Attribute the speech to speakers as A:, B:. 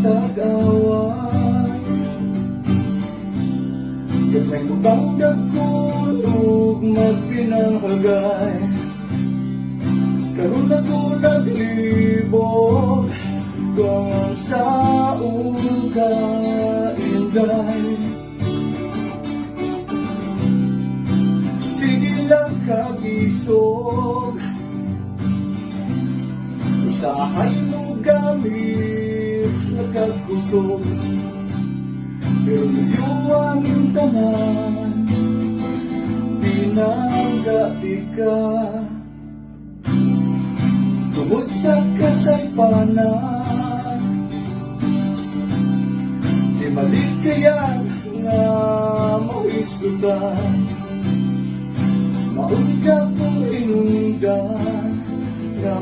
A: tag-away. Gagmay lubang nagkulog magpinanghagay. Karoon na ko naglibog kung ang saong kainday. Sige lang kagisog, usahay mo gamit nagkagkusog. Pero niyuan yung tanan, pinagati ka. Tungod sa kasaypanan, di malikayan nga maisgutan. Maunggap